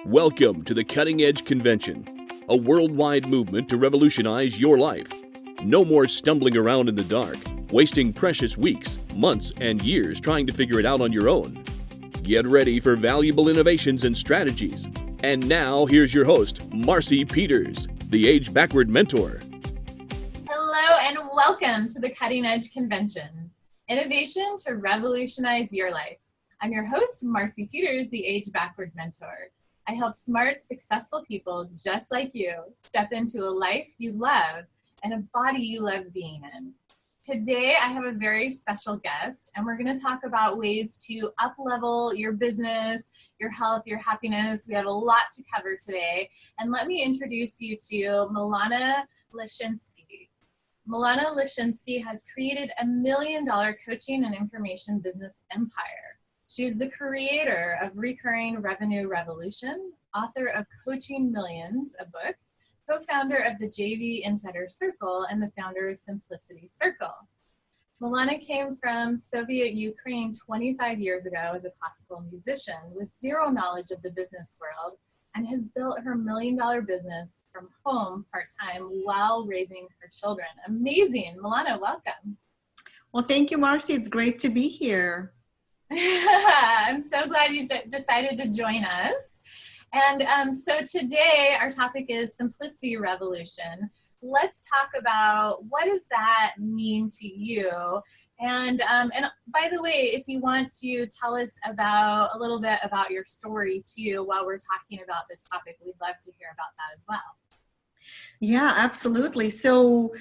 Welcome to the Cutting Edge Convention, a worldwide movement to revolutionize your life. No more stumbling around in the dark, wasting precious weeks, months, and years trying to figure it out on your own. Get ready for valuable innovations and strategies. And now, here's your host, Marcy Peters, the Age Backward Mentor. Hello and welcome to the Cutting Edge Convention, innovation to revolutionize your life. I'm your host, Marcy Peters, the Age Backward Mentor. I help smart, successful people just like you step into a life you love and a body you love being in. Today, I have a very special guest, and we're going to talk about ways to up-level your business, your health, your happiness. We have a lot to cover today. And let me introduce you to Milana Leshinsky. Milana Leshinsky has created a $1 million coaching and information business empire. She is the creator of Recurring Revenue Revolution, author of Coaching Millions, a book, co-founder of the JV Insider Circle, and the founder of Simplicity Circle. Milana came from Soviet Ukraine 25 years ago as a classical musician with zero knowledge of the business world and has built her $1 million business from home part-time while raising her children. Amazing. Milana, welcome. Well, thank you, Marcy. It's great to be here. I'm so glad you decided to join us. And so today our topic is Simplicity Revolution. Let's talk about what does that mean to you? And by the way, if you want to tell us about a little bit about your story too, while we're talking about this topic, we'd love to hear about that as well. Yeah, absolutely. So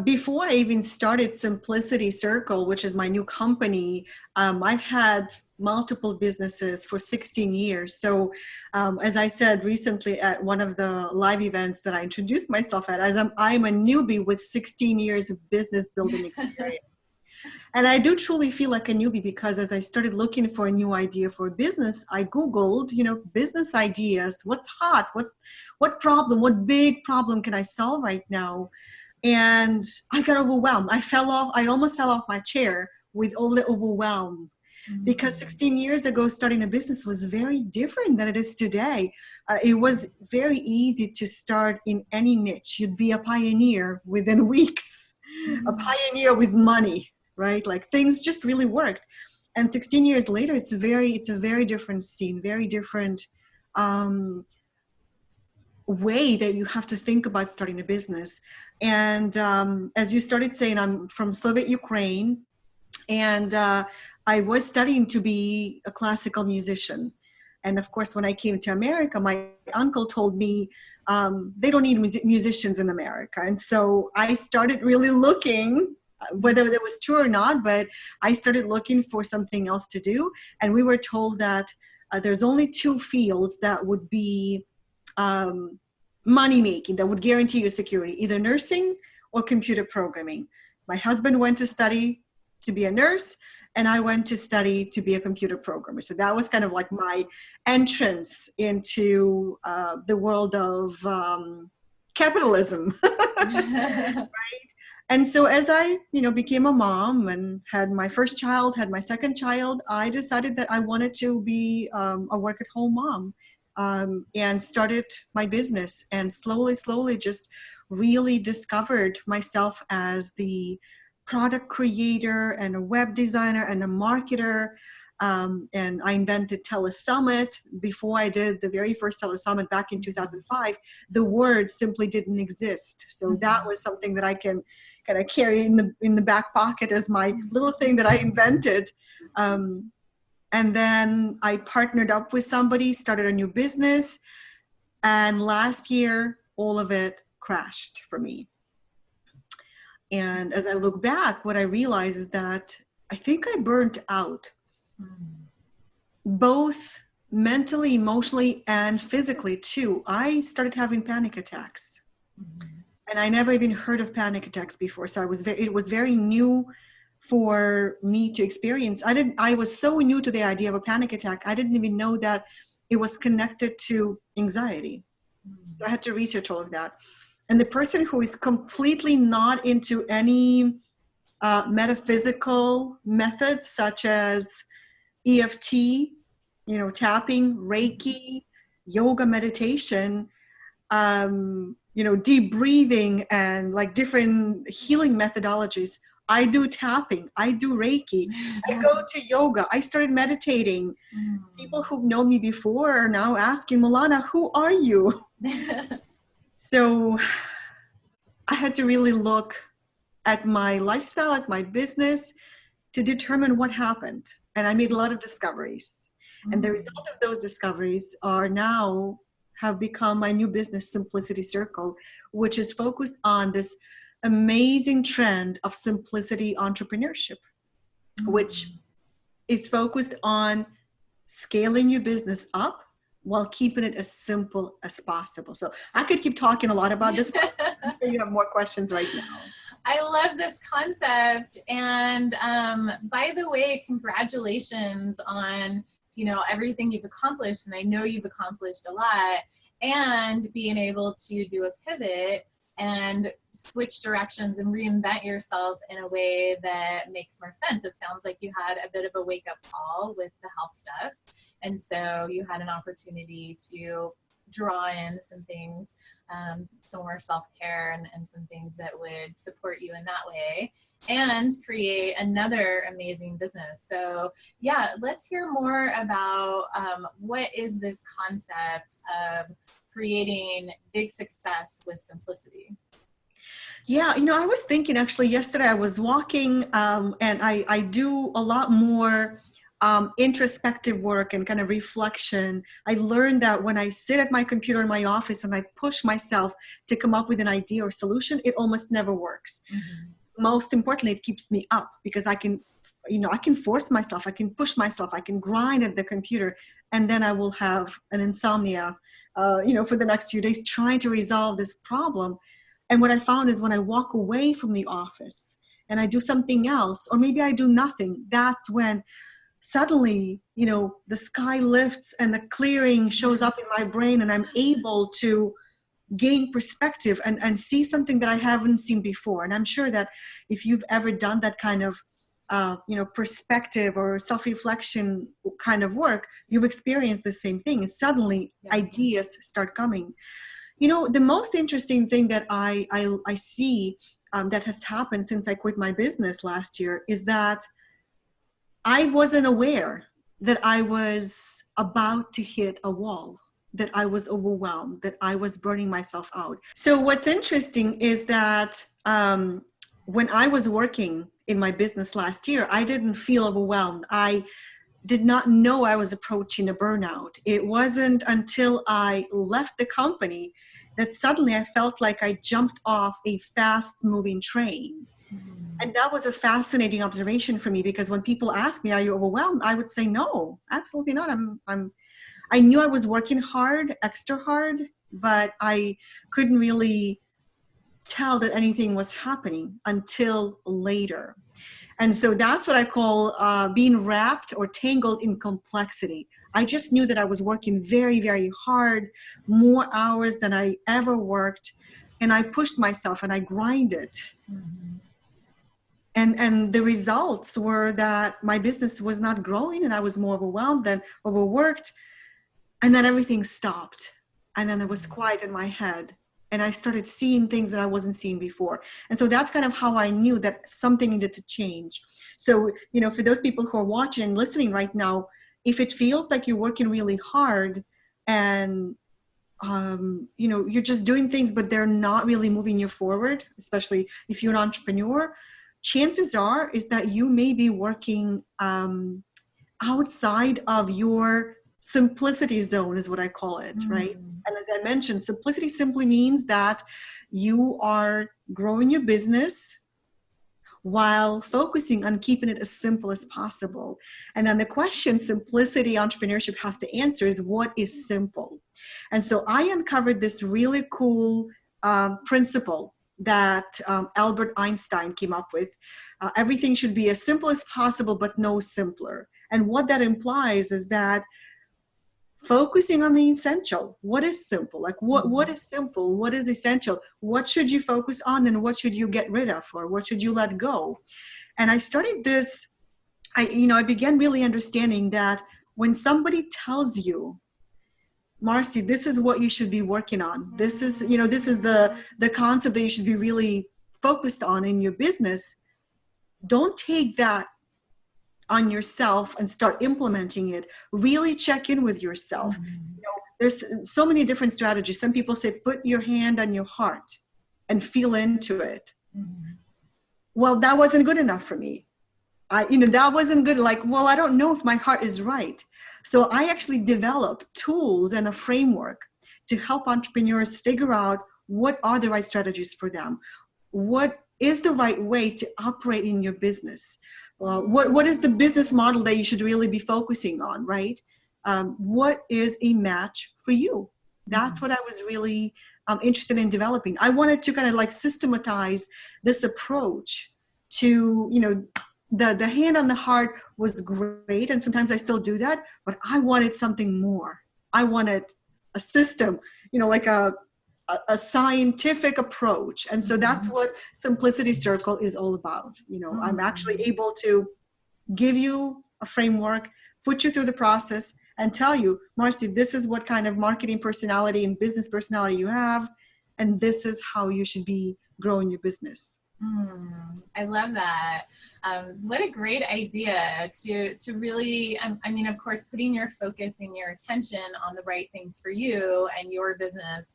before I even started Simplicity Circle, which is my new company, I've had multiple businesses for 16 years. So as I said recently at one of the live events that I introduced myself at, as I'm a newbie with 16 years of business building experience. And I do truly feel like a newbie because as I started looking for a new idea for a business, I Googled, business ideas, what's hot, what big problem can I solve right now? And I got overwhelmed. I almost fell off my chair with all the overwhelm. Mm-hmm. Because 16 years ago, starting a business was very different than it is today. It was very easy to start in any niche. You'd be a pioneer within weeks, mm-hmm. a pioneer with money. Right? Like things just really worked. And 16 years later, it's a very different scene, very different way that you have to think about starting a business. And as you started saying, I'm from Soviet Ukraine, and I was studying to be a classical musician. And of course, when I came to America, my uncle told me they don't need musicians in America. And so I started really looking, whether that was true or not, but I started looking for something else to do. And we were told that there's only two fields that would be money-making, that would guarantee you security, either nursing or computer programming. My husband went to study to be a nurse, and I went to study to be a computer programmer. So that was kind of like my entrance into the world of capitalism, right? And so as I, became a mom and had my first child, had my second child, I decided that I wanted to be a work-at-home mom and started my business and slowly just really discovered myself as the product creator and a web designer and a marketer. And I invented Telesummit. Before I did the very first Telesummit back in 2005, the word simply didn't exist. So that was something that I can kind of carry in the back pocket as my little thing that I invented. And then I partnered up with somebody, started a new business. And last year, all of it crashed for me. And as I look back, what I realize is that I think I burnt out. Both mentally, emotionally, and physically too. I started having panic attacks. Mm-hmm. And I never even heard of panic attacks before. So it was very new for me to experience. I was so new to the idea of a panic attack. I didn't even know that it was connected to anxiety. Mm-hmm. So I had to research all of that. And the person who is completely not into any metaphysical methods such as EFT, tapping, Reiki, yoga, meditation, deep breathing, and like different healing methodologies. I do tapping, I do Reiki, I go to yoga, I started meditating. People who know me before are now asking, Milana, who are you? So I had to really look at my lifestyle, at my business, to determine what happened. And I made a lot of discoveries. And the result of those discoveries are now have become my new business, Simplicity Circle, which is focused on this amazing trend of simplicity entrepreneurship, which is focused on scaling your business up while keeping it as simple as possible. So I could keep talking a lot about this. I'm sure you have more questions right now. I love this concept. And by the way, congratulations on, everything you've accomplished. And I know you've accomplished a lot, and being able to do a pivot and switch directions and reinvent yourself in a way that makes more sense. It sounds like you had a bit of a wake-up call with the health stuff. And so you had an opportunity to draw in some things, some more self-care and some things that would support you in that way, and create another amazing business. So yeah, let's hear more about what is this concept of creating big success with simplicity? Yeah, I was thinking actually yesterday I was walking and I do a lot more introspective work and kind of reflection. I learned that when I sit at my computer in my office and I push myself to come up with an idea or solution, it almost never works. Most importantly, it keeps me up because I can force myself, I can push myself, I can grind at the computer, and then I will have an insomnia, for the next few days trying to resolve this problem. And what I found is when I walk away from the office and I do something else, or maybe I do nothing, that's when suddenly, the sky lifts and a clearing shows up in my brain, and I'm able to gain perspective and see something that I haven't seen before. And I'm sure that if you've ever done that kind of, perspective or self-reflection kind of work, you've experienced the same thing. And suddenly ideas start coming. The most interesting thing that I see that has happened since I quit my business last year is that I wasn't aware that I was about to hit a wall, that I was overwhelmed, that I was burning myself out. So what's interesting is that when I was working in my business last year, I didn't feel overwhelmed. I did not know I was approaching a burnout. It wasn't until I left the company that suddenly I felt like I jumped off a fast-moving train. And that was a fascinating observation for me, because when people ask me, are you overwhelmed? I would say, no, absolutely not. I knew I was working hard, extra hard, but I couldn't really tell that anything was happening until later. And so that's what I call being wrapped or tangled in complexity. I just knew that I was working very, very hard, more hours than I ever worked. And I pushed myself and I grinded. And the results were that my business was not growing, and I was more overwhelmed than overworked. And then everything stopped. And then there was quiet in my head. And I started seeing things that I wasn't seeing before. And so that's kind of how I knew that something needed to change. So, for those people who are watching and listening right now, if it feels like you're working really hard and, you're just doing things, but they're not really moving you forward, especially if you're an entrepreneur, chances are is that you may be working outside of your simplicity zone, is what I call it, right? And as I mentioned, simplicity simply means that you are growing your business while focusing on keeping it as simple as possible. And then the question simplicity entrepreneurship has to answer is, what is simple? And so I uncovered this really cool principle that Albert Einstein came up with. Everything should be as simple as possible, but no simpler. And what that implies is that focusing on the essential. What is simple? Like what is simple? What is essential? What should you focus on, and what should you get rid of, or what should you let go? And I started this, I began really understanding that when somebody tells you Marcy, this is what you should be working on. This is, this is the concept that you should be really focused on in your business. Don't take that on yourself and start implementing it. Really check in with yourself. There's so many different strategies. Some people say, put your hand on your heart and feel into it. Well, that wasn't good enough for me. That wasn't good. Like, well, I don't know if my heart is right. So I actually developed tools and a framework to help entrepreneurs figure out what are the right strategies for them. What is the right way to operate in your business? What is the business model that you should really be focusing on, right? What is a match for you? That's what I was really interested in developing. I wanted to kind of like systematize this approach to, the hand on the heart was great, and sometimes I still do that, but I wanted something more. I wanted a system, like a scientific approach. And so that's what Simplicity Circle is all about. I'm actually able to give you a framework, put you through the process, and tell you, Marcy, this is what kind of marketing personality and business personality you have, and this is how you should be growing your business. I love that. What a great idea to really, of course, putting your focus and your attention on the right things for you and your business,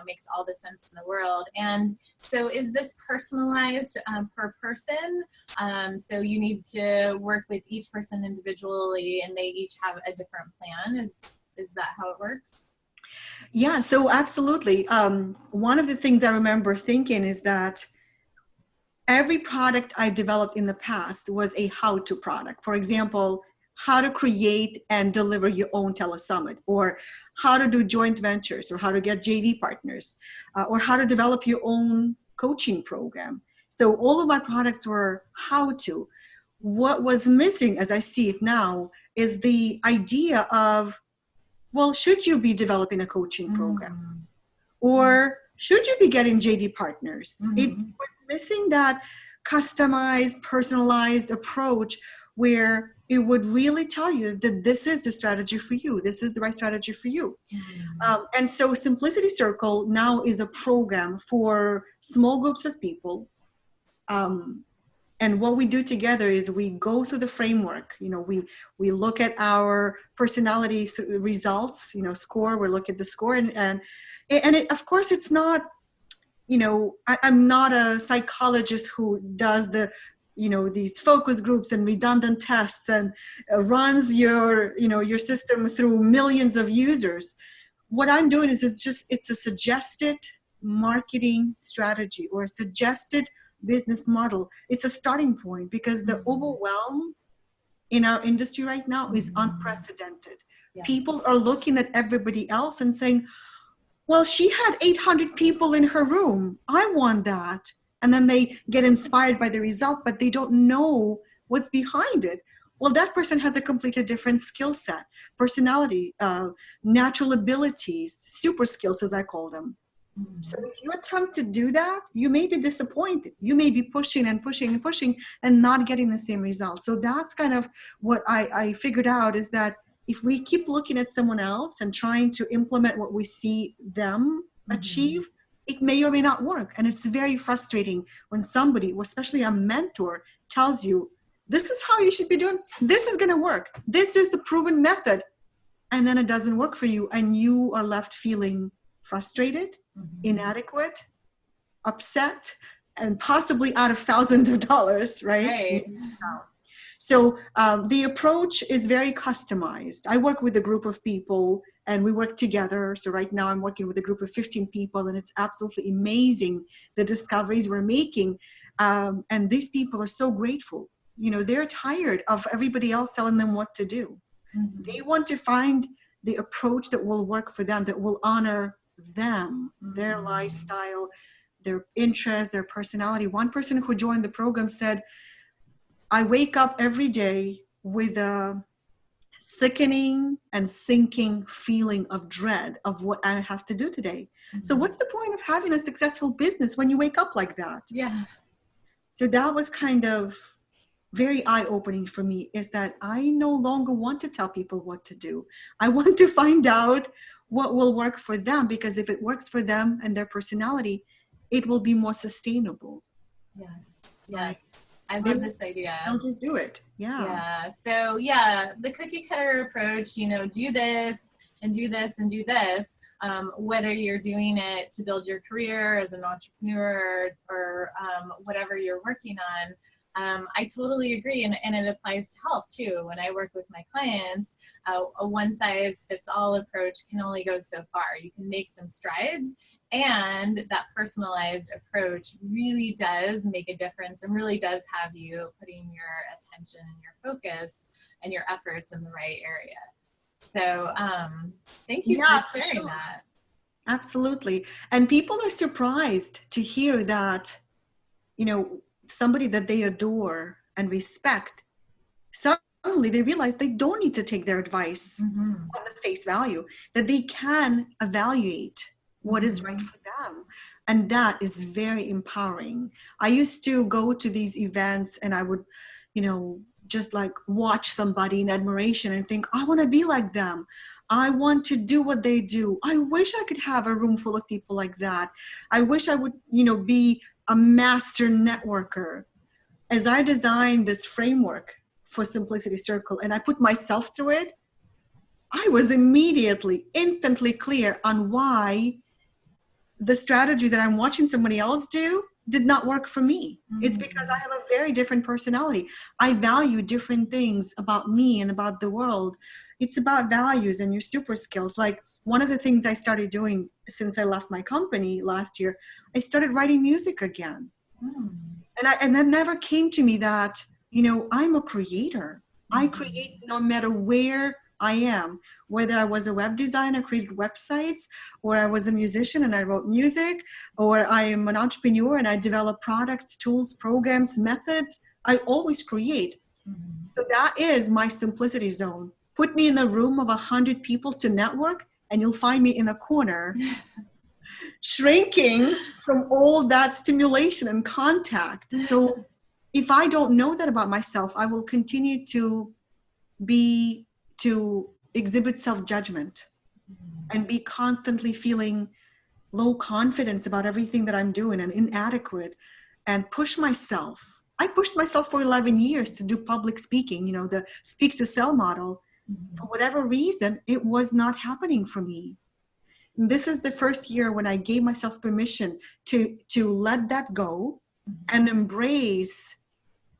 makes all the sense in the world. And so is this personalized per person? So you need to work with each person individually and they each have a different plan. Is that how it works? Yeah, so absolutely. One of the things I remember thinking is that every product I developed in the past was a how-to product. For example, how to create and deliver your own telesummit, or how to do joint ventures, or how to get JV partners, or how to develop your own coaching program. So all of my products were how-to. What was missing, as I see it now, is the idea of, well, should you be developing a coaching program? Or should you be getting JV partners? It was missing that customized, personalized approach where it would really tell you that this is the strategy for you. This is the right strategy for you. And so Simplicity Circle now is a program for small groups of people. And what we do together is we go through the framework. We look at our personality results, score. We look at the score, and it, of course, it's not. I'm not a psychologist who does these focus groups and redundant tests and runs your system through millions of users. What I'm doing is it's a suggested marketing strategy or a suggested business model. It's a starting point because the overwhelm in our industry right now is unprecedented. Yes. People are looking at everybody else and saying, well, she had 800 people in her room. I want that. And then they get inspired by the result, but they don't know what's behind it. Well, that person has a completely different skill set, personality, natural abilities, super skills, as I call them. So if you attempt to do that, you may be disappointed. You may be pushing and pushing and pushing and not getting the same results. So that's kind of what I figured out, is that if we keep looking at someone else and trying to implement what we see them achieve, it may or may not work. And it's very frustrating when somebody, especially a mentor, tells you, this is how you should be doing. This is going to work. This is the proven method. And then it doesn't work for you. And you are left feeling frustrated, inadequate, upset, and possibly out of thousands of dollars, right? So the approach is very customized. I work with a group of people and we work together. So right now I'm working with a group of 15 people, and it's absolutely amazing the discoveries we're making. And these people are so grateful. They're tired of everybody else telling them what to do. They want to find the approach that will work for them, that will honor them, their lifestyle, their interests, their personality. One person who joined the program said, I wake up every day with a sickening and sinking feeling of dread of what I have to do today. So what's the point of having a successful business when you wake up like that? Yeah. So that was kind of very eye-opening for me is that I no longer want to tell people what to do. I want to find out what will work for them, because if it works for them and their personality, it will be more sustainable. Yes, yes. I love this idea. They'll just do it. Yeah. Yeah. So yeah, the cookie cutter approach, do this and do this and do this, whether you're doing it to build your career as an entrepreneur or whatever you're working on. I totally agree, and it applies to health too. When I work with my clients, a one-size-fits-all approach can only go so far. You can make some strides, and that personalized approach really does make a difference and really does have you putting your attention and your focus and your efforts in the right area. So thank you for sharing that. Absolutely. And people are surprised to hear that, somebody that they adore and respect, suddenly they realize they don't need to take their advice on the face value, that they can evaluate what is right for them. And that is very empowering. I used to go to these events and I would, just like watch somebody in admiration and think, I want to be like them. I want to do what they do. I wish I could have a room full of people like that. I wish I would, be a master networker. As I designed this framework for Simplicity Circle and I put myself through it, I was instantly clear on why the strategy that I'm watching somebody else do did not work for me. It's because I have a very different personality. I value different things about me and about the world. It's about values and your super skills. Like one of the things I started doing since I left my company last year, I started writing music again. And that never came to me that, I'm a creator. I create no matter where I am, whether I was a web designer, created websites, or I was a musician and I wrote music, or I am an entrepreneur and I develop products, tools, programs, methods. I always create. So that is my simplicity zone. Put me in a room of 100 people to network and you'll find me in a corner shrinking from all that stimulation and contact. So if I don't know that about myself, I will continue to exhibit self-judgment and be constantly feeling low confidence about everything that I'm doing and inadequate and push myself. I pushed myself for 11 years to do public speaking, the speak to sell model. For whatever reason, it was not happening for me. And this is the first year when I gave myself permission to let that go and embrace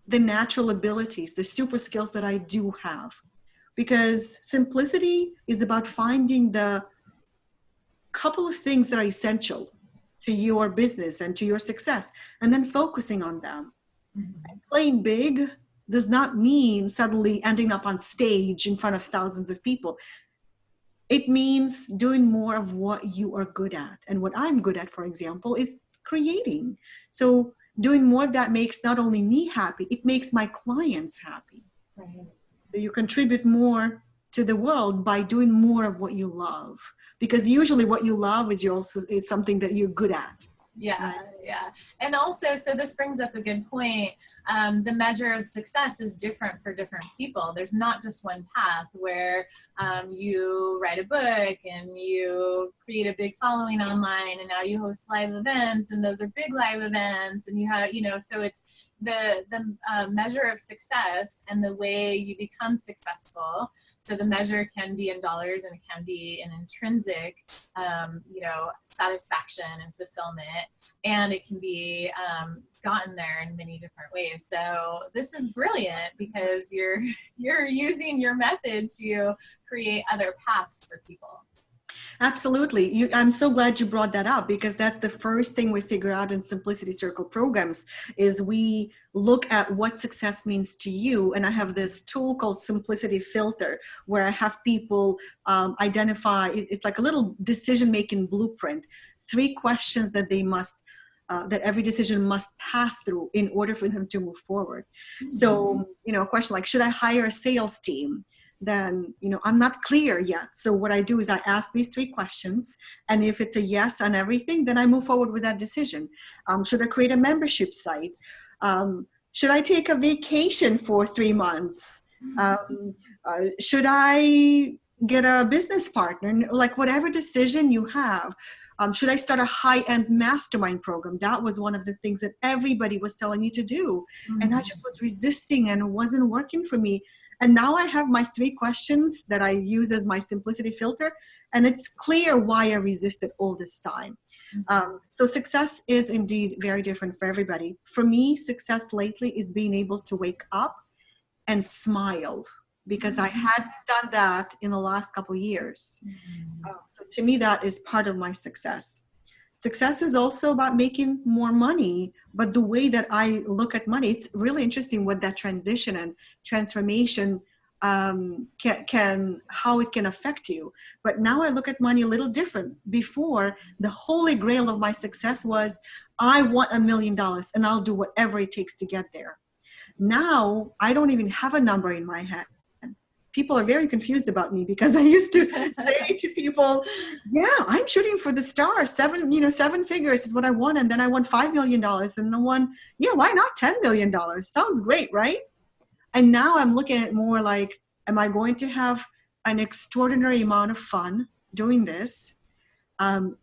the natural abilities, the super skills that I do have. Because simplicity is about finding the couple of things that are essential to your business and to your success, and then focusing on them. And playing big does not mean suddenly ending up on stage in front of thousands of people. It means doing more of what you are good at. And what I'm good at, for example, is creating. So doing more of that makes not only me happy, it makes my clients happy. Right. So you contribute more to the world by doing more of what you love. Because usually what you love is something that you're good at. Yeah, yeah. And also, so this brings up a good point. The measure of success is different for different people. There's not just one path where you write a book and you create a big following online and now you host live events and those are big live events and you have, so it's the measure of success and the way you become successful. So the measure can be in dollars and it can be an intrinsic, satisfaction and fulfillment. And it can be gotten there in many different ways. So this is brilliant because you're using your method to create other paths for people. Absolutely. I'm so glad you brought that up because that's the first thing we figure out in Simplicity Circle programs is we look at what success means to you. And I have this tool called Simplicity Filter where I have people identify, it's like a little decision-making blueprint, 3 questions that they must that every decision must pass through in order for them to move forward. Mm-hmm. So, a question like, should I hire a sales team? Then, I'm not clear yet. So what I do is I ask these 3 questions. And if it's a yes on everything, then I move forward with that decision. Should I create a membership site? Should I take a vacation for 3 months? Should I get a business partner? Like whatever decision you have. Should I start a high-end mastermind program? That was one of the things that everybody was telling me to do. And I just was resisting and it wasn't working for me. And now I have my 3 questions that I use as my simplicity filter. And it's clear why I resisted all this time. So success is indeed very different for everybody. For me, success lately is being able to wake up and smile, because I hadn't done that in the last couple of years. So to me, that is part of my success. Success is also about making more money, but the way that I look at money, it's really interesting what that transition and transformation how it can affect you. But now I look at money a little different. Before, the holy grail of my success was, I want $1 million and I'll do whatever it takes to get there. Now, I don't even have a number in my head. People are very confused about me because I used to say to people, yeah, I'm shooting for the stars. 7 figures is what I want. And then I want $5 million. And the one, yeah, why not $10 million? Sounds great, right? And now I'm looking at it more like, am I going to have an extraordinary amount of fun doing this?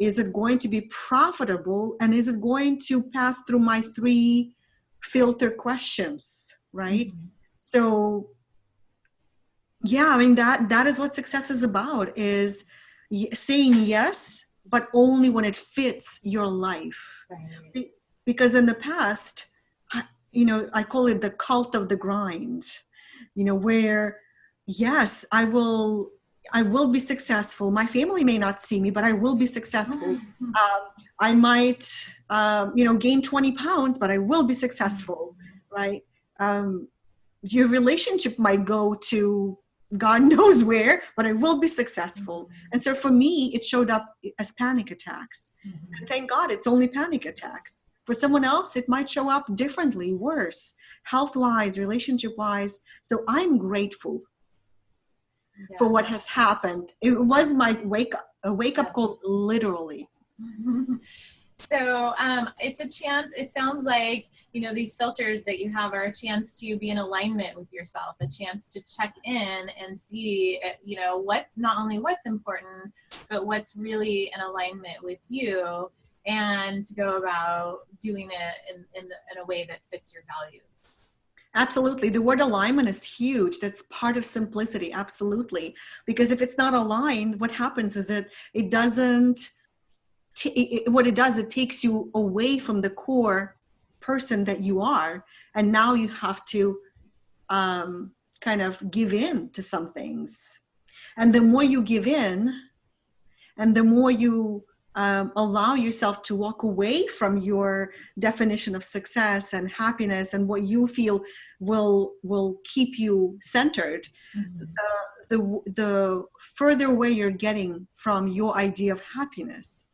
Is it going to be profitable? And is it going to pass through my 3 filter questions, right? So yeah, I mean, that is what success is about, is saying yes, but only when it fits your life. Right. Because in the past, I call it the cult of the grind, where, yes, I will be successful. My family may not see me, but I will be successful. I might, gain 20 pounds, but I will be successful, right? Your relationship might go to God knows where, but I will be successful. And so for me, it showed up as panic attacks. And thank God it's only panic attacks. For someone else, it might show up differently, worse, health-wise, relationship-wise. So I'm grateful for what has happened. It was my wake up call, literally. So it's a chance, it sounds like, these filters that you have are a chance to be in alignment with yourself, a chance to check in and see, what's not only what's important, but what's really in alignment with you, and to go about doing it in a way that fits your values. Absolutely. The word alignment is huge. That's part of simplicity. Absolutely. Because if it's not aligned, what happens is that it doesn't, it takes you away from the core person that you are. And now you have to kind of give in to some things. And the more you give in, and the more you allow yourself to walk away from your definition of success and happiness and what you feel will keep you centered, the further away you're getting from your idea of happiness.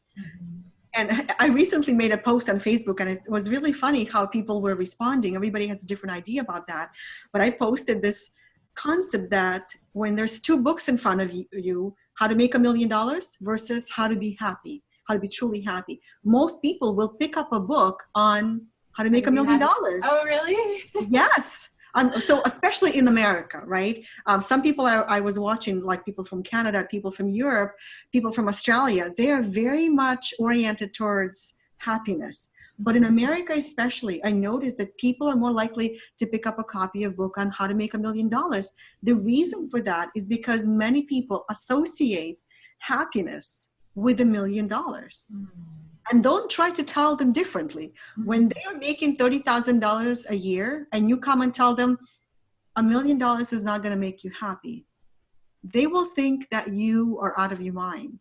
And I recently made a post on Facebook, and it was really funny how people were responding. Everybody has a different idea about that. But I posted this concept that when there's 2 books in front of you, How to Make $1 Million versus How to Be Happy, How to Be Truly Happy, most people will pick up a book on how to make $1 million. Oh, really? Yes. So especially in America, right? Some people I was watching, like people from Canada, people from Europe, people from Australia, they are very much oriented towards happiness. But in America especially, I noticed that people are more likely to pick up a copy of a book on how to make $1 million. The reason for that is because many people associate happiness with $1 million. And don't try to tell them differently. When they are making $30,000 a year and you come and tell them $1 million is not going to make you happy, they will think that you are out of your mind.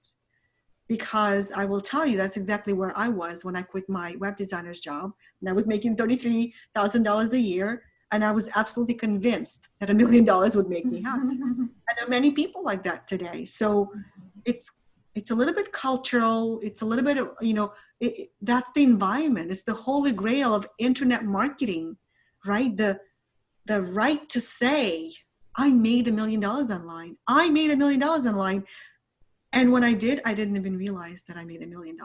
Because I will tell you, that's exactly where I was when I quit my web designer's job. And I was making $33,000 a year. And I was absolutely convinced that $1 million would make me happy. And there are many people like that today. So it's a little bit cultural. It's a little bit of, that's the environment. It's the holy grail of internet marketing, right? The right to say, I made $1 million online. I made $1 million online. And when I didn't even realize that I made $1 million.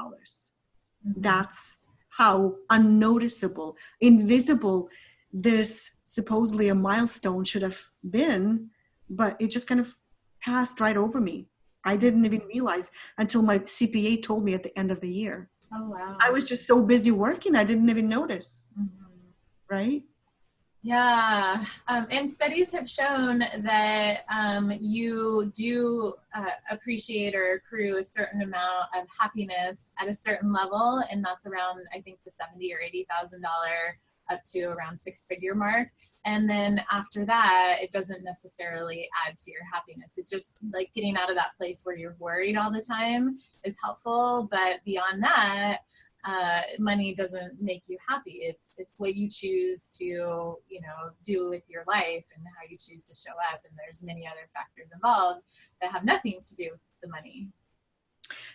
That's how unnoticeable, invisible this supposedly a milestone should have been, but it just kind of passed right over me. I didn't even realize until my CPA told me at the end of the year. Oh, wow. I was just so busy working, I didn't even notice. Right? Yeah, and studies have shown that you do appreciate or accrue a certain amount of happiness at a certain level, and that's around, I think, the $70,000 or $80,000 up to around six-figure mark. And then after that, it doesn't necessarily add to your happiness. It just, like, getting out of that place where you're worried all the time is helpful, but beyond that, money doesn't make you happy. It's what you choose to, do with your life and how you choose to show up. And there's many other factors involved that have nothing to do with the money.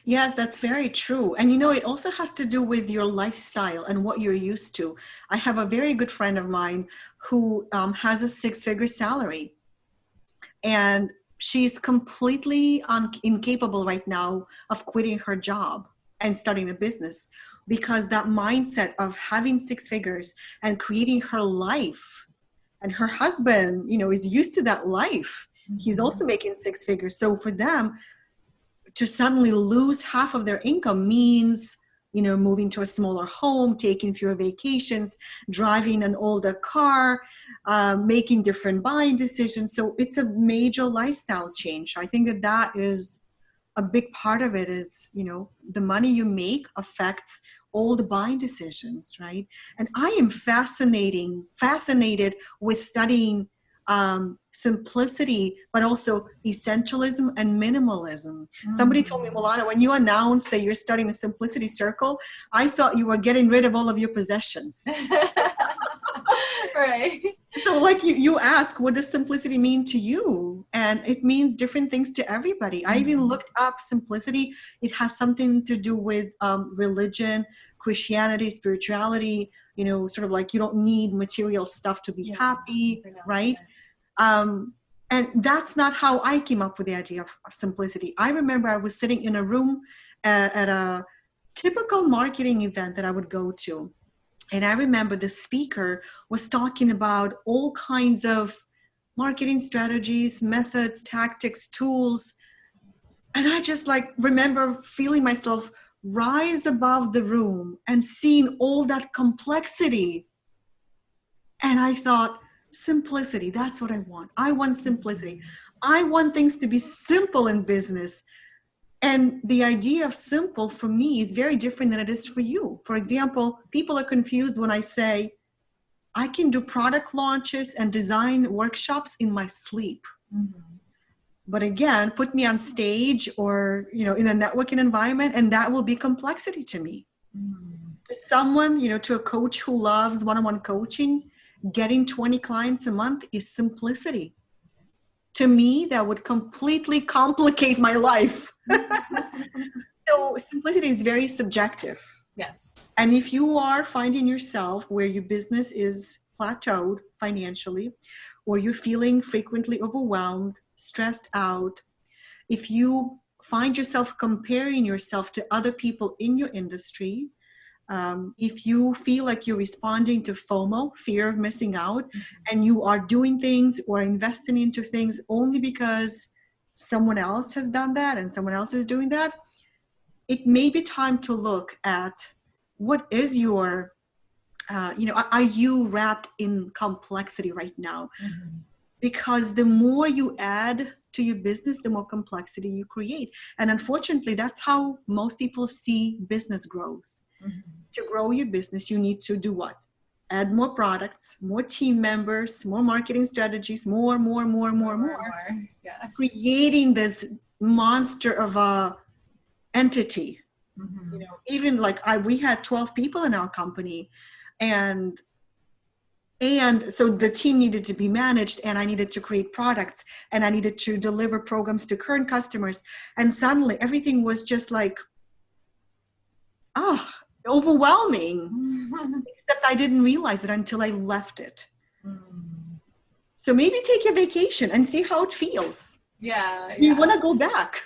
Yes, that's very true. And it also has to do with your lifestyle and what you're used to. I have a very good friend of mine who has a six-figure salary, and she's completely incapable right now of quitting her job and starting a business, because that mindset of having six figures and creating her life, and her husband, is used to that life. He's also making six figures. So for them to suddenly lose half of their income means, moving to a smaller home, taking fewer vacations, driving an older car, making different buying decisions. So it's a major lifestyle change. I think that is a big part of it is, the money you make affects all the buying decisions, right? And I am fascinated with studying simplicity, but also essentialism and minimalism. Somebody told me, Milana, when you announced that you're starting a simplicity circle, I thought you were getting rid of all of your possessions. Right. So like you ask, what does simplicity mean to you? And it means different things to everybody. I even looked up simplicity. It has something to do with religion, Christianity, spirituality, sort of like you don't need material stuff to be happy, right? And that's not how I came up with the idea of simplicity. I remember I was sitting in a room at a typical marketing event that I would go to. And I remember the speaker was talking about all kinds of marketing strategies, methods, tactics, tools. And I just remember feeling myself rise above the room and seeing all that complexity. And I thought, simplicity, that's what I want. I want simplicity. I want things to be simple in business. And the idea of simple for me is very different than it is for you. For example, people are confused when I say, I can do product launches and design workshops in my sleep. But again, put me on stage or, in a networking environment, and that will be complexity to me. To someone, to a coach who loves one-on-one coaching, getting 20 clients a month is simplicity. To me, that would completely complicate my life. So simplicity is very subjective. Yes. And if you are finding yourself where your business is plateaued financially, or you're feeling frequently overwhelmed, stressed out, if you find yourself comparing yourself to other people in your industry, if you feel like you're responding to FOMO, fear of missing out, and you are doing things or investing into things only because someone else has done that and someone else is doing that, it may be time to look at what is your, are you wrapped in complexity right now? Because the more you add to your business, the more complexity you create. And unfortunately, that's how most people see business growth. To grow your business, you need to do what? Add more products, more team members, more marketing strategies, more. Yes. Creating this monster of a entity. Even we had 12 people in our company, and so the team needed to be managed, and I needed to create products, and I needed to deliver programs to current customers. And suddenly everything was just overwhelming. Except I didn't realize it until I left it. So maybe take a vacation and see how it feels. Yeah. You want to go back.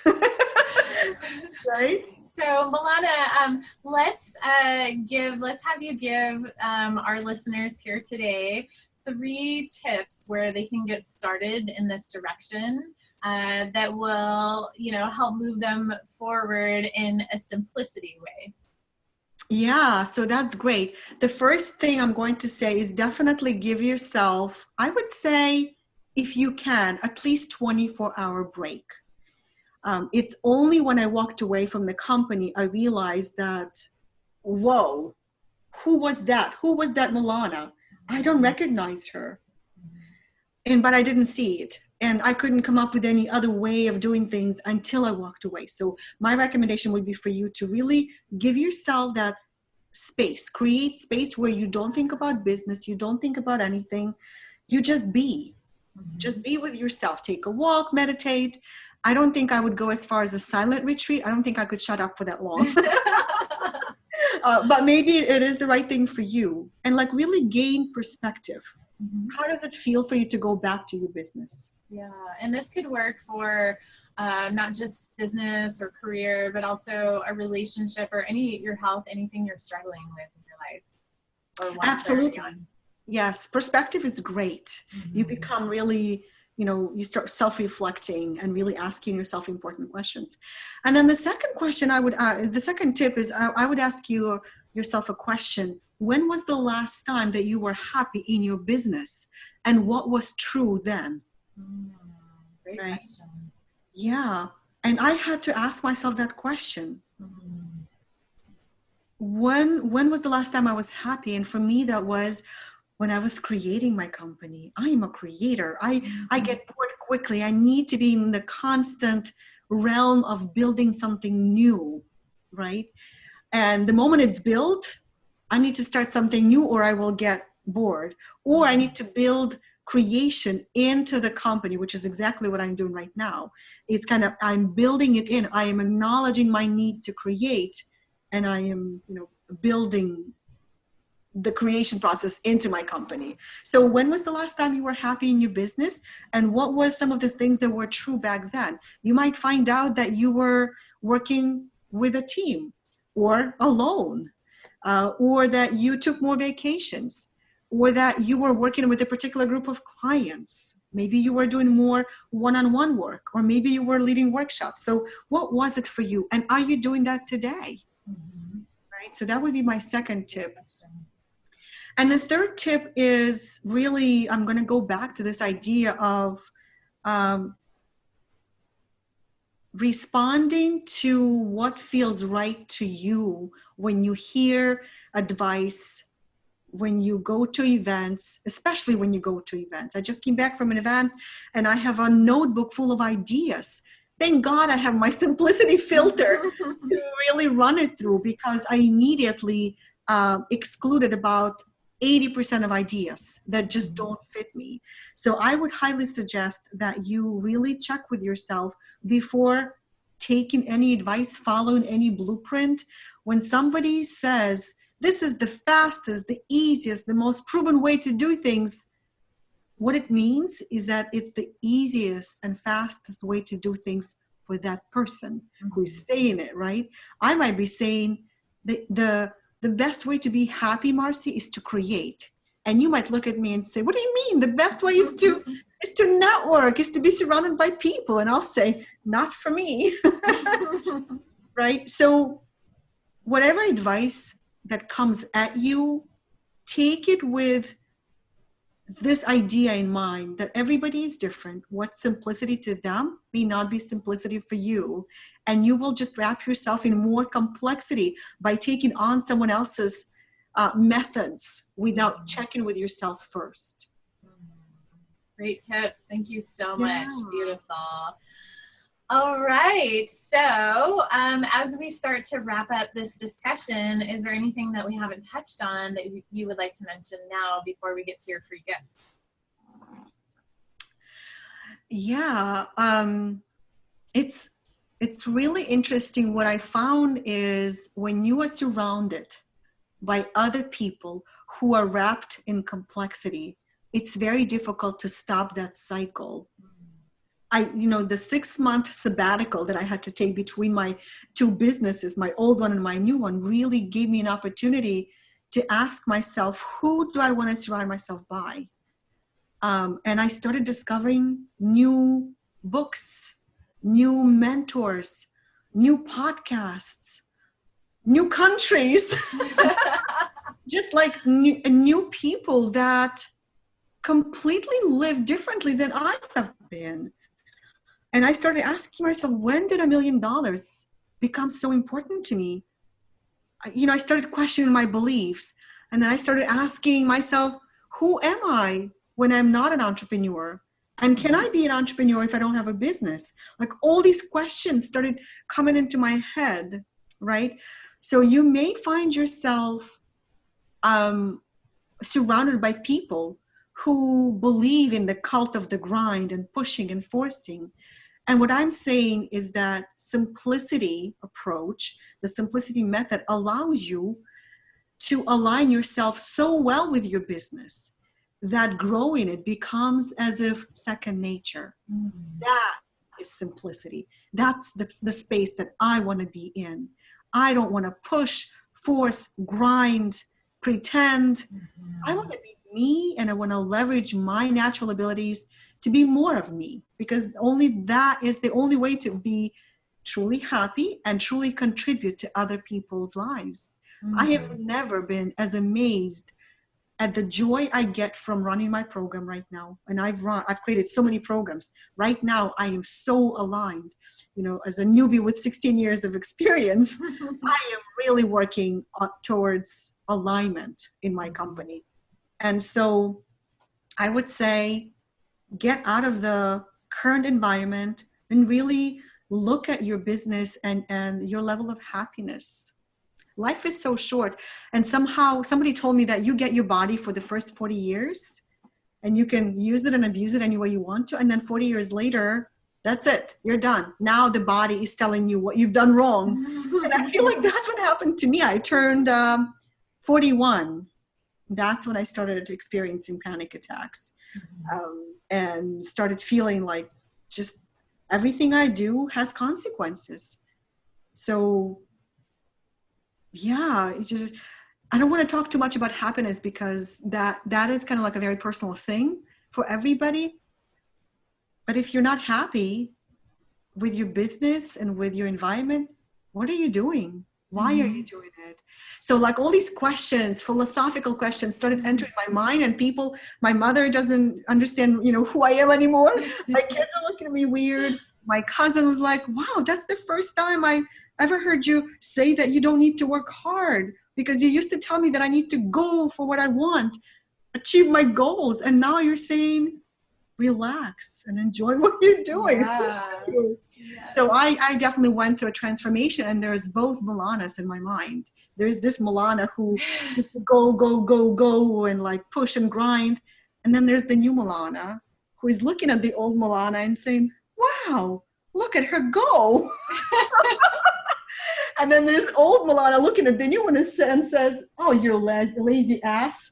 Right? So Milana, let's have you give our listeners here today 3 tips where they can get started in this direction that will, help move them forward in a simplicity way. Yeah, so that's great. The first thing I'm going to say is definitely give yourself, I would say, if you can, at least 24-hour break. It's only when I walked away from the company, I realized that, whoa, who was that? Who was that Milana? I don't recognize her. But I didn't see it. And I couldn't come up with any other way of doing things until I walked away. So my recommendation would be for you to really give yourself that space, create space where you don't think about business, you don't think about anything, you just be. Just be with yourself. Take a walk, meditate. I don't think I would go as far as a silent retreat. I don't think I could shut up for that long. But maybe it is the right thing for you. And like really gain perspective. How does it feel for you to go back to your business? Yeah, and this could work for not just business or career, but also a relationship or your health, anything you're struggling with in your life. Or Absolutely. Yes, perspective is great. You become really, you start self-reflecting and really asking yourself important questions. And then the second question the second tip is I would ask yourself a question. When was the last time that you were happy in your business? And what was true then? Great question. Yeah. And I had to ask myself that question. When was the last time I was happy? And for me, that was when I was creating my company. I am a creator. I get bored quickly. I need to be in the constant realm of building something new, right? And the moment it's built, I need to start something new or I will get bored. Or I need to build creation into the company, which is exactly what I'm doing right now. It's kind of, I'm building it in. I am acknowledging my need to create, and I am, building the creation process into my company. So when was the last time you were happy in your business? And what were some of the things that were true back then? You might find out that you were working with a team or alone, or that you took more vacations, or that you were working with a particular group of clients. Maybe you were doing more one-on-one work, or maybe you were leading workshops. So what was it for you? And are you doing that today? Right? So that would be my second tip. And the third tip is really, I'm going to go back to this idea of responding to what feels right to you when you hear advice, when you go to events, especially when you go to events. I just came back from an event and I have a notebook full of ideas. Thank God I have my simplicity filter to really run it through, because I immediately excluded about 80% of ideas that just don't fit me. So I would highly suggest that you really check with yourself before taking any advice, following any blueprint. When somebody says, this is the fastest, the easiest, the most proven way to do things, what it means is that it's the easiest and fastest way to do things for that person who's saying it, right? I might be saying the best way to be happy, Marcy, is to create. And you might look at me and say, what do you mean? The best way is to network, is to be surrounded by people. And I'll say, not for me. Right? So whatever advice that comes at you, take it with this idea in mind that everybody is different. What's simplicity to them may not be simplicity for you. And you will just wrap yourself in more complexity by taking on someone else's methods without checking with yourself first. Great tips. Thank you so much. Beautiful. All right. So as we start to wrap up this discussion, is there anything that we haven't touched on that you would like to mention now before we get to your free gift? Yeah. It's really interesting. What I found is when you are surrounded by other people who are wrapped in complexity, it's very difficult to stop that cycle. the 6-month sabbatical that I had to take between my two businesses, my old one and my new one, really gave me an opportunity to ask myself, who do I want to surround myself by? And I started discovering new books, new mentors, new podcasts, new countries, just like new people that completely live differently than I have been. And I started asking myself, when did $1 million become so important to me? I started questioning my beliefs. And then I started asking myself, who am I when I'm not an entrepreneur? And can I be an entrepreneur if I don't have a business? Like, all these questions started coming into my head, right? So you may find yourself surrounded by people who believe in the cult of the grind and pushing and forcing. And what I'm saying is that simplicity approach, the simplicity method, allows you to align yourself so well with your business that growing it becomes as if second nature. That is simplicity. That's the space that I want to be in. I don't want to push, force, grind, pretend. I want to be me, and I want to leverage my natural abilities to be more of me, because only that is the only way to be truly happy and truly contribute to other people's lives. I have never been as amazed at the joy I get from running my program right now. And I've created so many programs. Right now, I am so aligned. As a newbie with 16 years of experience, I am really working towards alignment in my company. And so I would say, get out of the current environment and really look at your business and your level of happiness. Life is so short. And somehow somebody told me that you get your body for the first 40 years and you can use it and abuse it any way you want to. And then 40 years later, that's it. You're done. Now the body is telling you what you've done wrong. And I feel like that's what happened to me. I turned 41. That's when I started experiencing panic attacks. And started feeling like just everything I do has consequences. So yeah, it's just, I don't want to talk too much about happiness because that is kind of like a very personal thing for everybody. But if you're not happy with your business and with your environment, what are you doing? Why are you doing it? So like all these questions, philosophical questions started entering my mind, and my mother doesn't understand, who I am anymore. My kids are looking at me weird. My cousin was like, wow, that's the first time I ever heard you say that you don't need to work hard, because you used to tell me that I need to go for what I want, achieve my goals. And now you're saying, relax and enjoy what you're doing. Yeah. So I definitely went through a transformation, and there's both Milanas in my mind. There's this Milana who used to go and like push and grind. And then there's the new Milana who is looking at the old Milana and saying, wow, look at her go. And then there's old Milana looking at the new one and says, oh, you're lazy ass.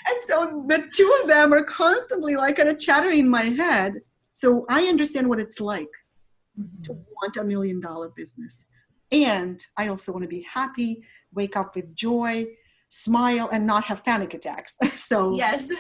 And so the two of them are constantly like kind of chattering in my head. So I understand what it's like to want $1 million business. And I also want to be happy, wake up with joy, smile, and not have panic attacks. So yes,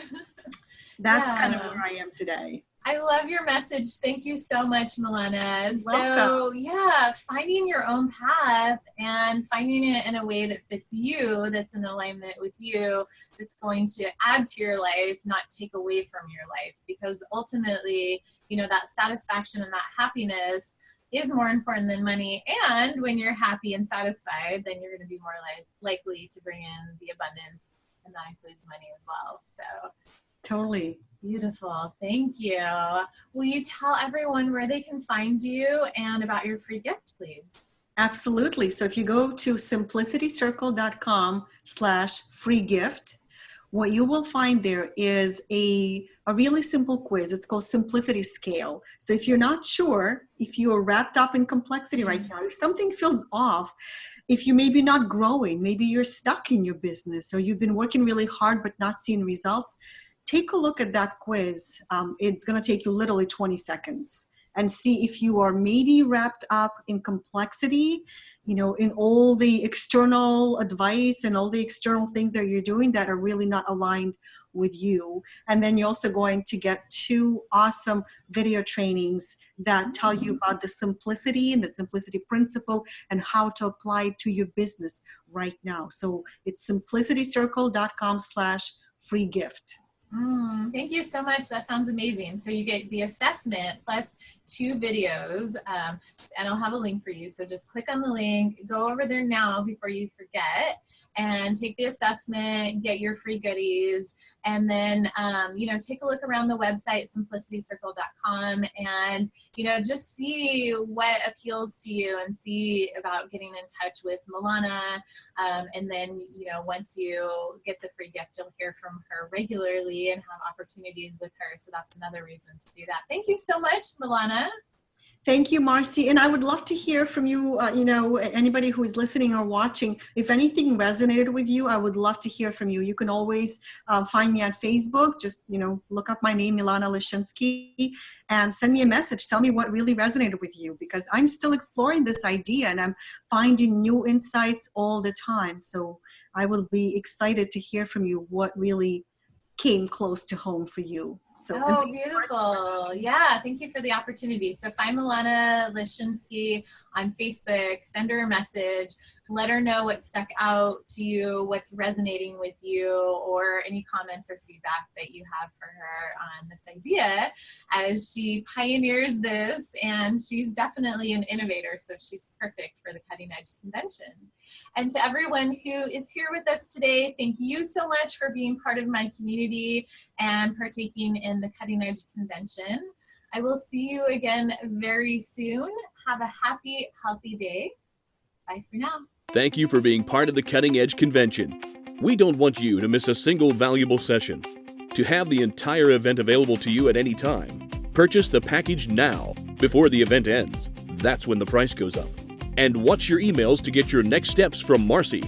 that's kind of where I am today. I love your message. Thank you so much, Milana. Welcome. So yeah, finding your own path and finding it in a way that fits you, that's in alignment with you, that's going to add to your life, not take away from your life. Because ultimately, that satisfaction and that happiness is more important than money. And when you're happy and satisfied, then you're going to be more likely to bring in the abundance, and that includes money as well. So totally. Beautiful. Thank you. Will you tell everyone where they can find you and about your free gift, please? Absolutely. So if you go to simplicitycircle.com/free gift, what you will find there is a really simple quiz. It's called Simplicity Scale. So if you're not sure, if you're wrapped up in complexity right now, if something feels off, if you maybe not growing, maybe you're stuck in your business, or you've been working really hard but not seeing results, take a look at that quiz. It's going to take you literally 20 seconds, and see if you are maybe wrapped up in complexity, in all the external advice and all the external things that you're doing that are really not aligned with you. And then you're also going to get 2 awesome video trainings that tell you about the simplicity and the simplicity principle and how to apply it to your business right now. So it's simplicitycircle.com/free gift. Thank you so much. That sounds amazing. So you get the assessment plus 2 videos, and I'll have a link for you. So just click on the link, go over there now before you forget, and take the assessment, get your free goodies, and then, take a look around the website, simplicitycircle.com, and, just see what appeals to you and see about getting in touch with Milana. And then, once you get the free gift, you'll hear from her regularly and have opportunities with her. So that's another reason to do that. Thank you so much, Milana. Thank you, Marcy. And I would love to hear from you, anybody who is listening or watching. If anything resonated with you, I would love to hear from you. You can always find me on Facebook. Just, look up my name, Milana Leshinsky, and send me a message. Tell me what really resonated with you, because I'm still exploring this idea and I'm finding new insights all the time. So I will be excited to hear from you what really came close to home for you. So, beautiful. Yeah, thank you for the opportunity. So find Milana Leshinsky on Facebook, send her a message, let her know what stuck out to you, what's resonating with you, or any comments or feedback that you have for her on this idea as she pioneers this. And she's definitely an innovator, so she's perfect for the Cutting Edge Convention. And to everyone who is here with us today, thank you so much for being part of my community and partaking in the Cutting Edge Convention. I will see you again very soon. Have a happy, healthy day. Bye for now. Thank you for being part of the Cutting Edge Convention. We don't want you to miss a single valuable session. To have the entire event available to you at any time, purchase the package now before the event ends. That's when the price goes up. And watch your emails to get your next steps from Marcy.